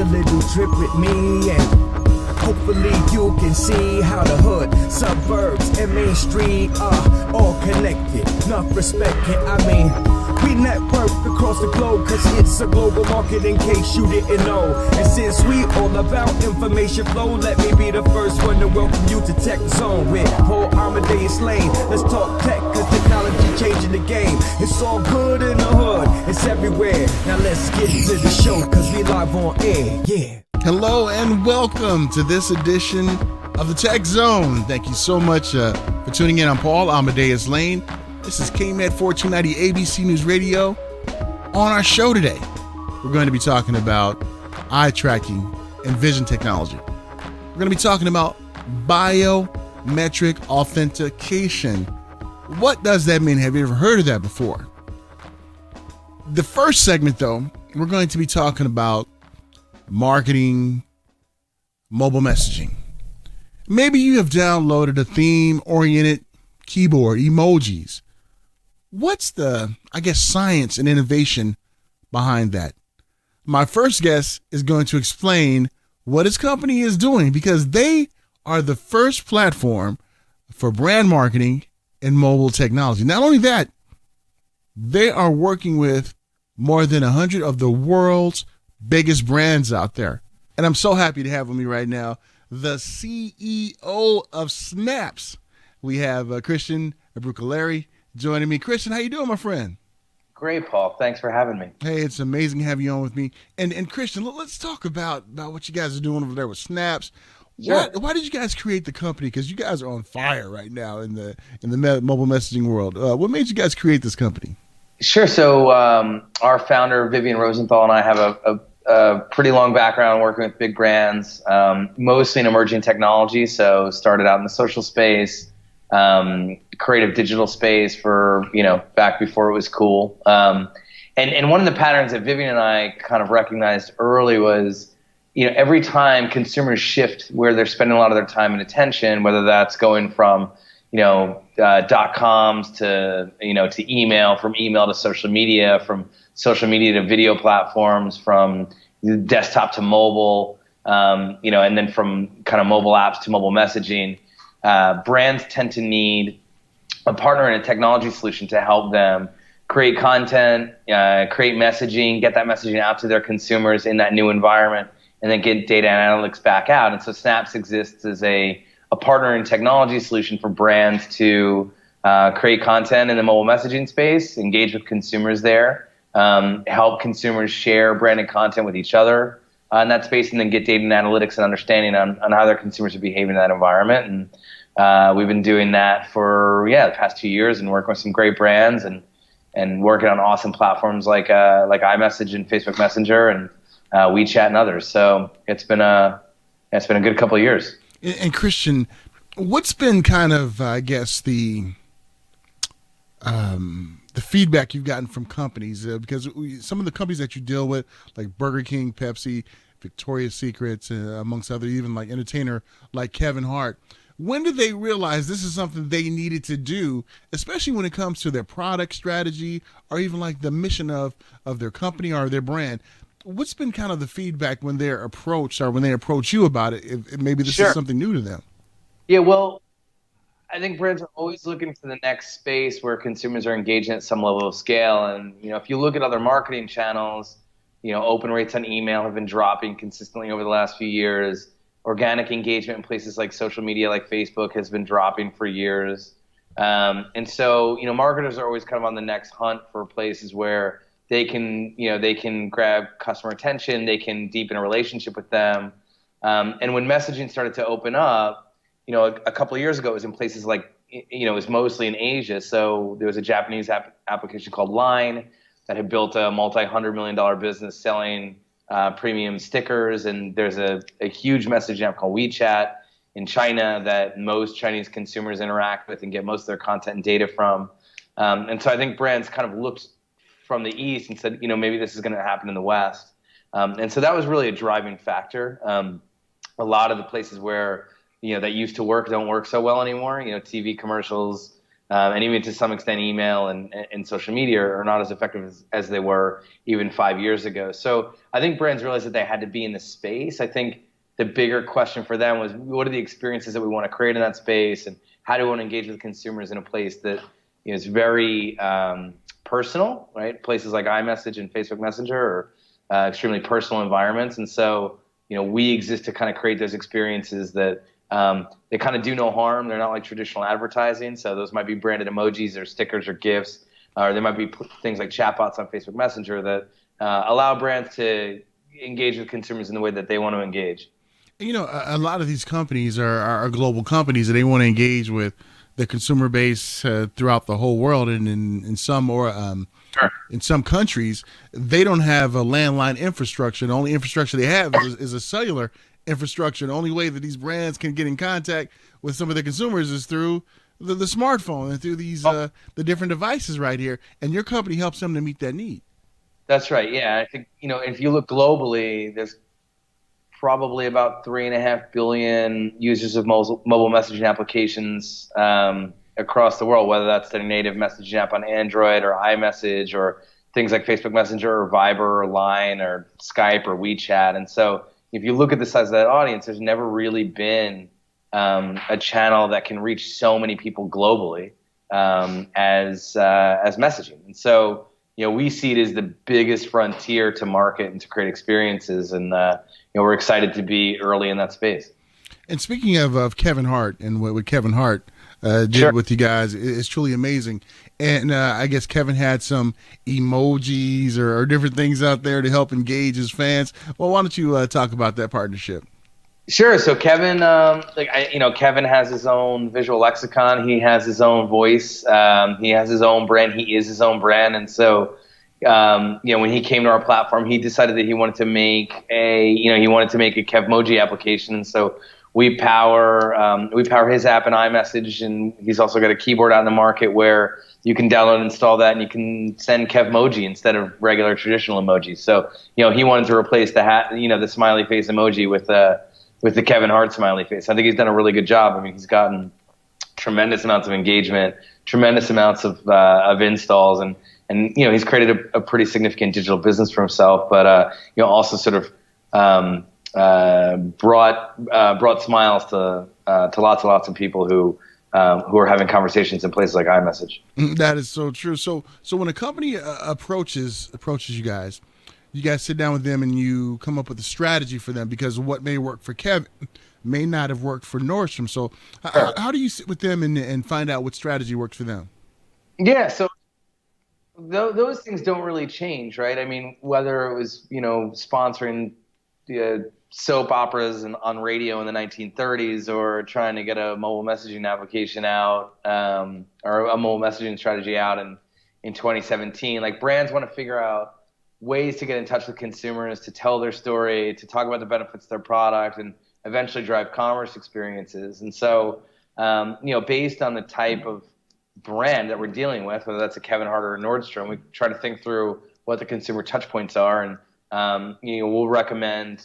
a little trip with me, and hopefully you can see how the hood, suburbs, and Main Street are all connected. Enough respect, I mean, we network across the globe, cause it's a global market in case you didn't know. And since we all about information flow, let me be the first one to welcome you to Tech Zone with Paul Amadeus Lane. Let's talk tech, cause technology changing the game. It's all good in the hood, it's everywhere. Now let's get to the show, cause we live on air, yeah. Hello and welcome to this edition of the Tech Zone. Thank you so much for tuning in. I'm Paul Amadeus Lane. This is KMED 1490 ABC News Radio. On our show today, we're going to be talking about eye tracking and vision technology. We're going to be talking about biometric authentication. What does that mean? Have you ever heard of that before? The first segment, though, we're going to be talking about marketing, mobile messaging. Maybe you have downloaded a theme-oriented keyboard, emojis. What's the, science and innovation behind that? My first guest is going to explain what his company is doing because they are the first platform for brand marketing and mobile technology. Not only that, they are working with more than 100 of the world's biggest brands out there. And I'm so happy to have with me right now the CEO of Snaps. We have Christian Brucculeri joining me. Christian, how you doing, my friend? Great, Paul. Thanks for having me. Hey, it's amazing to have you on with me. And Christian, let's talk about what you guys are doing over there with Snaps. Sure. Why did you guys create the company? Because you guys are on fire right now in the mobile messaging world. What made you guys create this company? Sure. So our founder, Vivian Rosenthal, and I have a pretty long background working with big brands, mostly in emerging technology. So started out in the social space, creative digital space for, back before it was cool. And one of the patterns that Vivian and I kind of recognized early was, every time consumers shift where they're spending a lot of their time and attention, whether that's going from, .coms to email, from email to social media, from social media to video platforms, from desktop to mobile, and then from kind of mobile apps to mobile messaging, brands tend to need a partner in a technology solution to help them create content, create messaging, get that messaging out to their consumers in that new environment, and then get data analytics back out. And so Snaps exists as a partner in technology solution for brands to create content in the mobile messaging space, engage with consumers there, help consumers share branded content with each other in that space, and then get data and analytics and understanding on how their consumers are behaving in that environment. And we've been doing that for the past 2 years and working with some great brands and working on awesome platforms like iMessage and Facebook Messenger and WeChat and others. So it's been a good couple of years. And Christian, what's been kind of, the feedback you've gotten from companies? Because some of the companies that you deal with, like Burger King, Pepsi, Victoria's Secrets, amongst others, even like entertainer like Kevin Hart, when did they realize this is something they needed to do, especially when it comes to their product strategy or even like the mission of their company or their brand? What's been kind of the feedback when they're approached or when they approach you about it, if maybe this is something new to them? Yeah, well, I think brands are always looking for the next space where consumers are engaging at some level of scale. And, if you look at other marketing channels, open rates on email have been dropping consistently over the last few years. Organic engagement in places like social media, like Facebook, has been dropping for years. And so, marketers are always kind of on the next hunt for places where they can grab customer attention, they can deepen a relationship with them. And when messaging started to open up, a couple of years ago, it was in places like, it was mostly in Asia. So there was a Japanese application called Line that had built a multi-$100 million business selling premium stickers. And there's a huge messaging app called WeChat in China that most Chinese consumers interact with and get most of their content and data from. And so I think brands kind of looked from the East and said, maybe this is going to happen in the West. And so that was really a driving factor. A lot of the places where, that used to work don't work so well anymore. TV commercials, and even to some extent email and social media are not as effective as they were even 5 years ago. So I think brands realized that they had to be in the space. I think the bigger question for them was, what are the experiences that we want to create in that space, and how do we want to engage with consumers in a place that is very personal, right? Places like iMessage and Facebook Messenger are extremely personal environments. And so, we exist to kind of create those experiences that they kind of do no harm. They're not like traditional advertising. So those might be branded emojis or stickers or GIFs, or there might be things like chatbots on Facebook Messenger that allow brands to engage with consumers in the way that they want to engage. A lot of these companies are global companies, and they want to engage with the consumer base throughout the whole world. And in some in some countries, they don't have a landline infrastructure. The only infrastructure they have is a cellular infrastructure. The only way that these brands can get in contact with some of their consumers is through the smartphone and through these the different devices right here. And your company helps them to meet that need. That's right. Yeah, I think if you look globally, there's probably about 3.5 billion users of mobile messaging applications across the world, whether that's their native messaging app on Android or iMessage or things like Facebook Messenger or Viber or Line or Skype or WeChat. And so if you look at the size of that audience, there's never really been a channel that can reach so many people globally as messaging. And so we see it as the biggest frontier to market and to create experiences, and we're excited to be early in that space. And speaking of Kevin Hart and what Kevin Hart did with you guys, it's truly amazing. And I guess Kevin had some emojis or different things out there to help engage his fans. Well, why don't you talk about that partnership? Sure. So Kevin, Kevin has his own visual lexicon. He has his own voice. He has his own brand. He is his own brand. And so, when he came to our platform, he decided that he wanted to make a Kevmoji application. And so we power his app in iMessage, and he's also got a keyboard out in the market where you can download and install that, and you can send Kevmoji instead of regular traditional emojis. So, he wanted to replace the smiley face emoji with the Kevin Hart smiley face. I think he's done a really good job. I mean, he's gotten tremendous amounts of engagement, tremendous amounts of installs, and he's created a pretty significant digital business for himself. But also sort of brought smiles to lots and lots of people who are having conversations in places like iMessage. That is so true. So when a company approaches you guys sit down with them and you come up with a strategy for them, because what may work for Kevin may not have worked for Nordstrom. So how do you sit with them and find out what strategy works for them? Yeah, so those things don't really change, right? I mean, whether it was, sponsoring soap operas on radio in the 1930s, or trying to get a mobile messaging application out, or a mobile messaging strategy out in 2017, like, brands want to figure out ways to get in touch with consumers, to tell their story, to talk about the benefits of their product, and eventually drive commerce experiences. And so, based on the type of brand that we're dealing with, whether that's a Kevin Hart or a Nordstrom, we try to think through what the consumer touch points are, and we'll recommend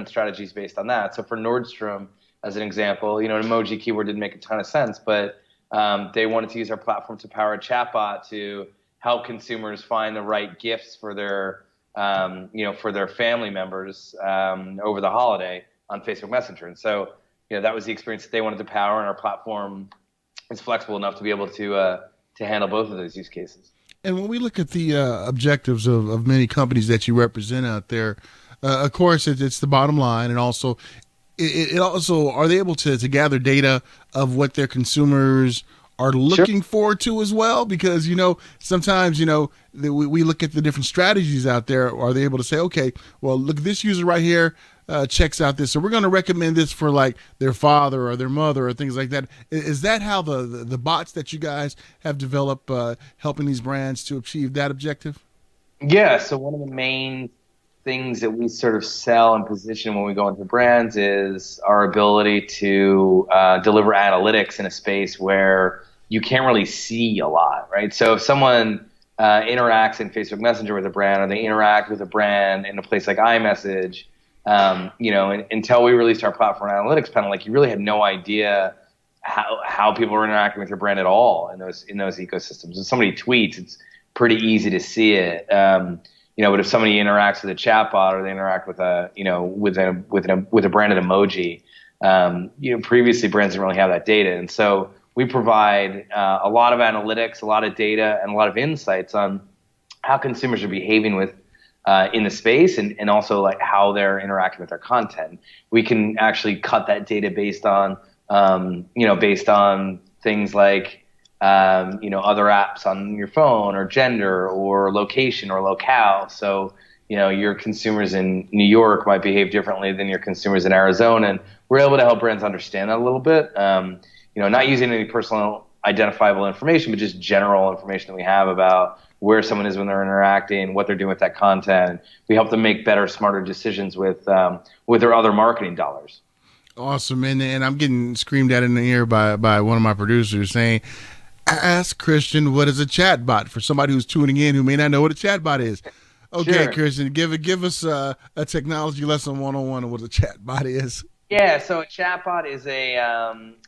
strategies based on that. So for Nordstrom, as an example, an emoji keyword didn't make a ton of sense, but they wanted to use our platform to power a chatbot to help consumers find the right gifts for their family members over the holiday on Facebook Messenger. And so, that was the experience that they wanted to power, and our platform is flexible enough to be able to handle both of those use cases. And when we look at the objectives of many companies that you represent out there, of course, it's the bottom line, and also it also, are they able to gather data of what their consumers are looking forward to as well? Because, sometimes, we look at the different strategies out there. Are they able to say, okay, well, look, this user right here checks out this, so we're going to recommend this for like their father or their mother or things like that? Is that how the bots that you guys have developed helping these brands to achieve that objective? Yeah. So one of the main things that we sort of sell and position when we go into brands is our ability to deliver analytics in a space where you can't really see a lot, right? So if someone interacts in Facebook Messenger with a brand, or they interact with a brand in a place like iMessage, until we released our platform analytics panel, like, you really had no idea how people are interacting with your brand at all in those ecosystems. If somebody tweets, it's pretty easy to see it. But if somebody interacts with a chatbot or they interact with a branded emoji, previously brands didn't really have that data, and so we provide a lot of analytics, a lot of data, and a lot of insights on how consumers are behaving in the space, and also like how they're interacting with their content. We can actually cut that data based on things like other apps on your phone, or gender, or location, or locale. So your consumers in New York might behave differently than your consumers in Arizona, and we're able to help brands understand that a little bit. Not using any personal identifiable information, but just general information that we have about where someone is when they're interacting, what they're doing with that content. We help them make better, smarter decisions with their other marketing dollars. Awesome. And I'm getting screamed at in the ear by one of my producers saying, ask Christian, what is a chatbot, for somebody who's tuning in who may not know what a chatbot is. Okay, sure. Christian, give us a technology lesson 101 on what a chatbot is. Yeah, so a chatbot is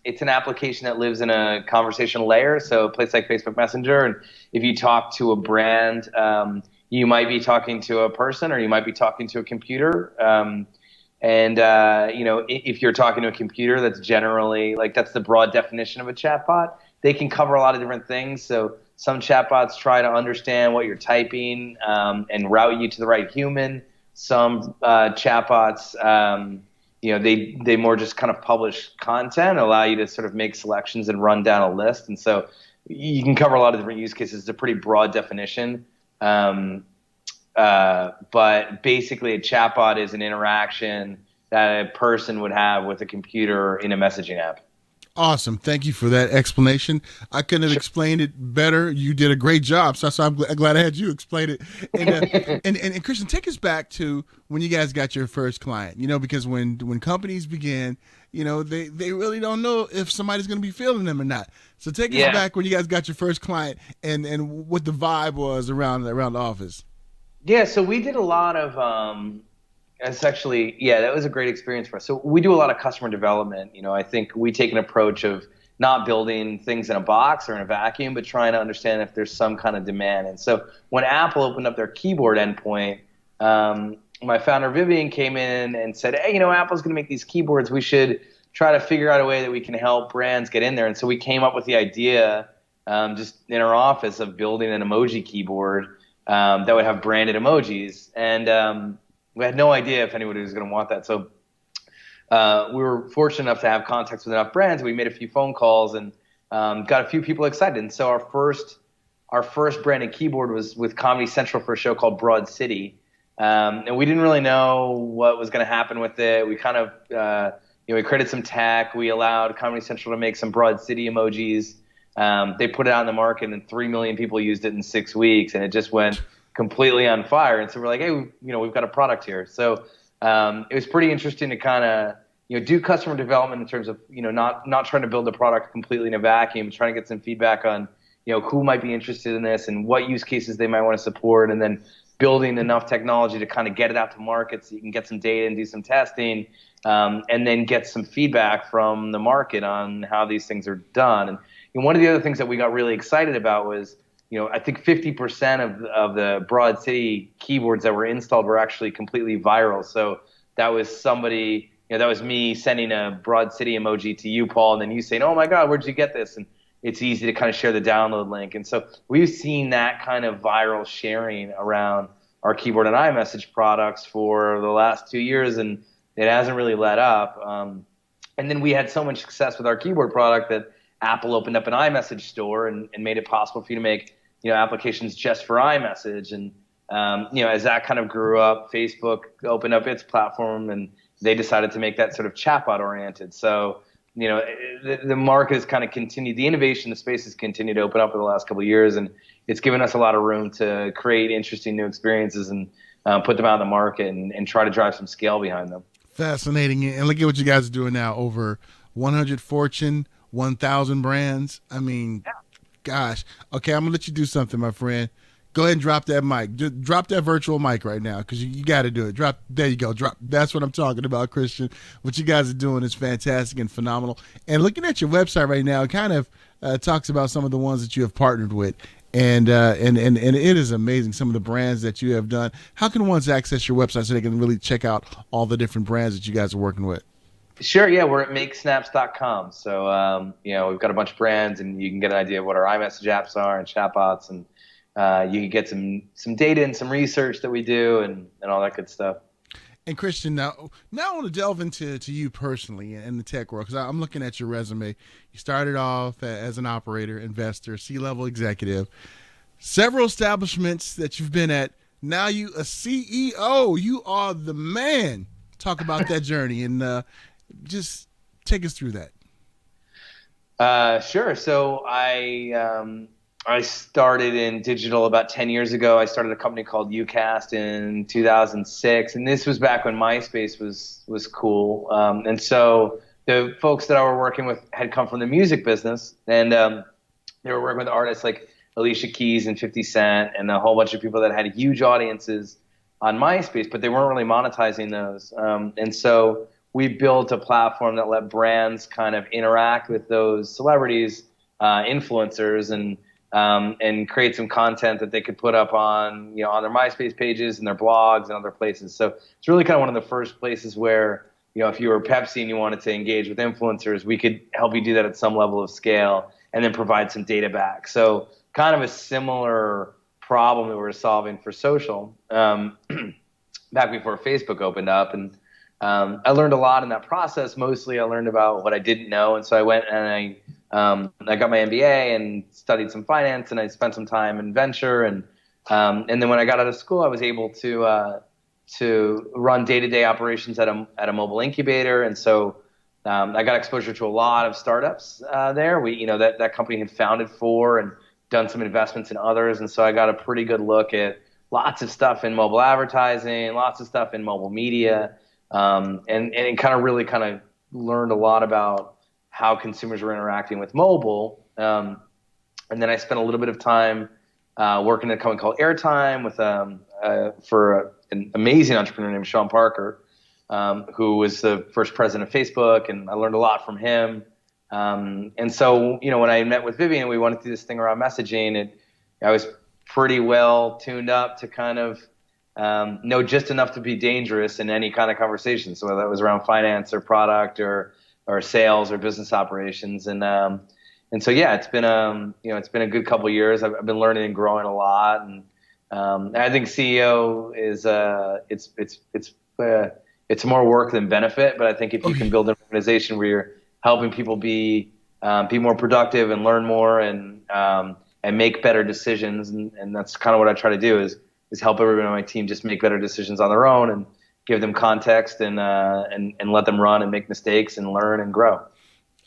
it's an application that lives in a conversational layer. So a place like Facebook Messenger, and if you talk to a brand, you might be talking to a person, or you might be talking to a computer. If you're talking to a computer, that's generally that's the broad definition of a chatbot. They can cover a lot of different things. So some chatbots try to understand what you're typing and route you to the right human. Some chatbots, they more just kind of publish content, allow you to sort of make selections and run down a list. And so you can cover a lot of different use cases. It's a pretty broad definition. But basically a chatbot is an interaction that a person would have with a computer in a messaging app. Awesome. Thank you for that explanation. I couldn't have explained it better. You did a great job. So I'm glad I had you explain it. And Christian, take us back to when you guys got your first client, because when companies begin, they really don't know if somebody's going to be feeling them or not. So take us back when you guys got your first client and what the vibe was around the office. Yeah. So we did a lot of, that was a great experience for us. So we do a lot of customer development. I think we take an approach of not building things in a box or in a vacuum, but trying to understand if there's some kind of demand. And so when Apple opened up their keyboard endpoint, my founder Vivian came in and said, hey, Apple's going to make these keyboards. We should try to figure out a way that we can help brands get in there. And so we came up with the idea just in our office of building an emoji keyboard that would have branded emojis. And we had no idea if anybody was going to want that. So we were fortunate enough to have contacts with enough brands. We made a few phone calls and got a few people excited. And so our first branded keyboard was with Comedy Central for a show called Broad City. And we didn't really know what was going to happen with it. We kind of, we created some tech. We allowed Comedy Central to make some Broad City emojis. They put it out in the market, and 3 million people used it in 6 weeks, and it just went completely on fire. And so we're like, hey, we've got a product here. So it was pretty interesting to kind of, do customer development in terms of, not trying to build a product completely in a vacuum, trying to get some feedback on, who might be interested in this and what use cases they might want to support, and then building enough technology to kind of get it out to market so you can get some data and do some testing, and then get some feedback from the market on how these things are done. And one of the other things that we got really excited about was, I think 50% of the Broad City keyboards that were installed were actually completely viral. So that was somebody, that was me sending a Broad City emoji to you, Paul, and then you saying, oh my God, where'd you get this? And it's easy to kind of share the download link. And so we've seen that kind of viral sharing around our keyboard and iMessage products for the last 2 years, and it hasn't really let up. And then we had so much success with our keyboard product that Apple opened up an iMessage store and made it possible for you to make applications just for iMessage. And as that kind of grew up, Facebook opened up its platform, and they decided to make that sort of chatbot oriented. So the market has kind of continued, the innovation, the space has continued to open up in the last couple of years, and it's given us a lot of room to create interesting new experiences and put them out in the market and try to drive some scale behind them. Fascinating. And look at what you guys are doing now. Over 100 Fortune 1000 brands. I mean, gosh. Okay, I'm going to let you do something, my friend. Go ahead and drop that mic. Just drop that virtual mic right now because you got to do it. Drop. There you go. Drop. That's what I'm talking about, Christian. What you guys are doing is fantastic and phenomenal. And looking at your website right now, it kind of talks about some of the ones that you have partnered with. And it is amazing, some of the brands that you have done. How can ones access your website so they can really check out all the different brands that you guys are working with? Sure, yeah, we're at makesnaps.com. So, we've got a bunch of brands, and you can get an idea of what our iMessage apps are and chatbots, and you can get some data and some research that we do and all that good stuff. And Christian, now I want to delve into you personally in the tech world, because I'm looking at your resume. You started off as an operator, investor, C-level executive, several establishments that you've been at. Now you a CEO. You are the man. Talk about that journey and just take us through that. Sure. So I started in digital about 10 years ago. I started a company called Ucast in 2006, and this was back when MySpace was cool. And so the folks that I were working with had come from the music business, and they were working with artists like Alicia Keys and 50 Cent and a whole bunch of people that had huge audiences on MySpace, but they weren't really monetizing those. And so we built a platform that let brands kind of interact with those celebrities, influencers, and create some content that they could put up on their MySpace pages and their blogs and other places. So it's really kind of one of the first places where, if you were Pepsi and you wanted to engage with influencers, we could help you do that at some level of scale and then provide some data back. So kind of a similar problem that we're solving for social back before Facebook opened up. And I learned a lot in that process. Mostly I learned about what I didn't know. And so I went and I got my MBA and studied some finance, and I spent some time in venture. And then when I got out of school, I was able to run day-to-day operations at a mobile incubator. And so I got exposure to a lot of startups there. That company had founded 4 and done some investments in others. And so I got a pretty good look at lots of stuff in mobile advertising, lots of stuff in mobile media, and kind of learned a lot about how consumers were interacting with mobile. And then I spent a little bit of time working at a company called Airtime for an amazing entrepreneur named Sean Parker, who was the first president of Facebook, and I learned a lot from him. And so, when I met with Vivian, we wanted to do this thing around messaging, I was pretty well tuned up to kind of know just enough to be dangerous in any kind of conversation. So whether that was around finance or product or sales or business operations. And so, yeah, it's been a good couple of years. I've been learning and growing a lot. And I think CEO is it's more work than benefit. But I think if you can build an organization where you're helping people be more productive and learn more and make better decisions, and that's kind of what I try to do is help everyone on my team just make better decisions on their own and give them context and let them run and make mistakes and learn and grow.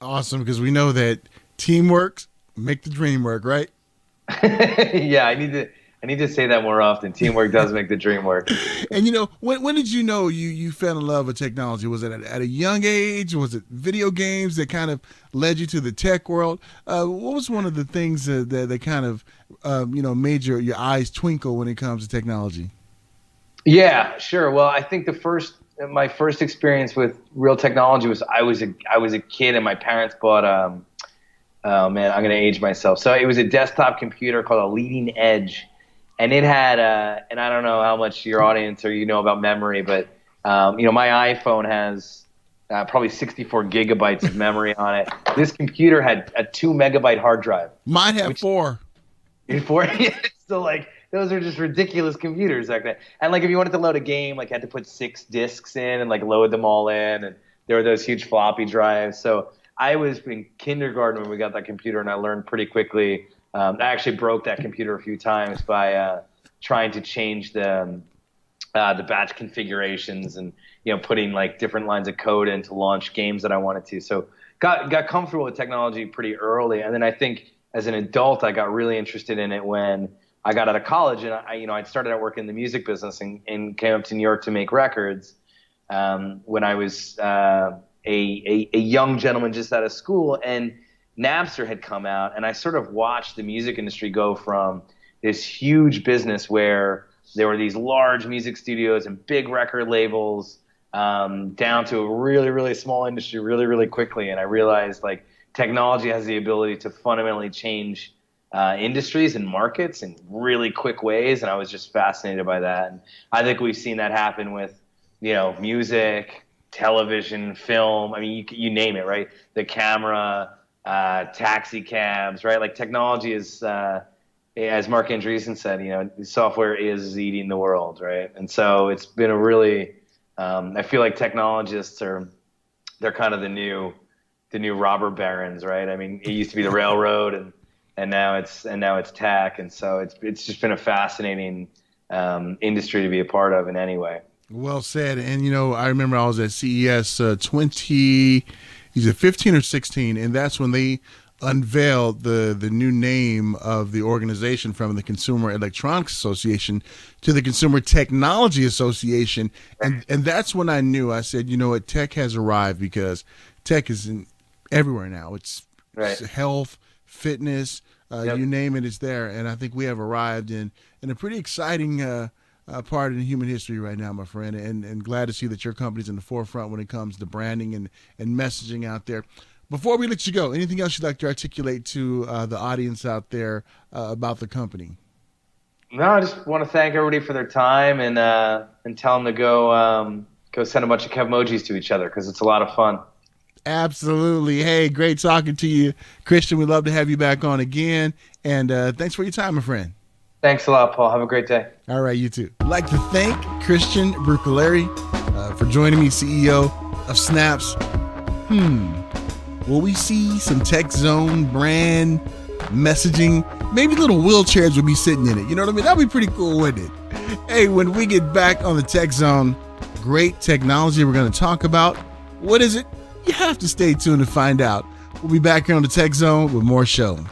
Awesome, because we know that teamwork make the dream work, right? Yeah, I need to say that more often. Teamwork does make the dream work. And when did you know you fell in love with technology? Was it at a young age? Was it video games that kind of led you to the tech world? What was one of the things that kind of made your eyes twinkle when it comes to technology? Yeah, sure. Well, I think my first experience with real technology was I was a kid, and my parents bought oh man, I'm gonna age myself. So it was a desktop computer called a Leading Edge. And it had, and I don't know how much your audience or about memory, but my iPhone has probably 64 gigabytes of memory on it. This computer had a 2 megabyte hard drive. Mine had 4. 4? So those are just ridiculous computers back then. And if you wanted to load a game, you had to put 6 discs in and load them all in. And there were those huge floppy drives. So I was in kindergarten when we got that computer, and I learned pretty quickly. I actually broke that computer a few times by trying to change the batch configurations and putting different lines of code in to launch games that I wanted to. So got comfortable with technology pretty early, and then I think as an adult I got really interested in it when I got out of college, and I started out working in the music business and came up to New York to make records when I was a young gentleman just out of school, and Napster had come out, and I sort of watched the music industry go from this huge business where there were these large music studios and big record labels, down to a really, really small industry really, really quickly. And I realized like technology has the ability to fundamentally change industries and markets in really quick ways. And I was just fascinated by that. And I think we've seen that happen with, music, television, film. I mean, you name it, right? The camera, taxi cabs, right? Like technology is, as Mark Andreessen said, software is eating the world, right? And so it's been a really, I feel like technologists they're kind of the new robber barons, right? I mean, it used to be the railroad, and now it's tech, and so it's just been a fascinating industry to be a part of in any way. Well said. And I remember I was at CES 15 or 16, and that's when they unveiled the new name of the organization from the Consumer Electronics Association to the Consumer Technology Association. And that's when I knew. I said, what, tech has arrived, because tech is everywhere now. It's health, fitness, you name it, it's there. And I think we have arrived in a pretty exciting part in human history right now, my friend, and glad to see that your company's in the forefront when it comes to branding and messaging out there. Before we let you go, anything else you'd like to articulate to the audience out there about the company? No, I just want to thank everybody for their time and tell them to go send a bunch of emojis to each other, because it's a lot of fun. Absolutely. Hey, great talking to you, Christian. We'd love to have you back on again. And thanks for your time, my friend. Thanks a lot, Paul. Have a great day. All right, you too. I'd like to thank Christian Brucculeri for joining me, CEO of Snaps. Will we see some Tech Zone brand messaging? Maybe little wheelchairs will be sitting in it. You know what I mean? That'd be pretty cool, wouldn't it? Hey, when we get back on the Tech Zone, great technology we're going to talk about. What is it? You have to stay tuned to find out. We'll be back here on the Tech Zone with more show.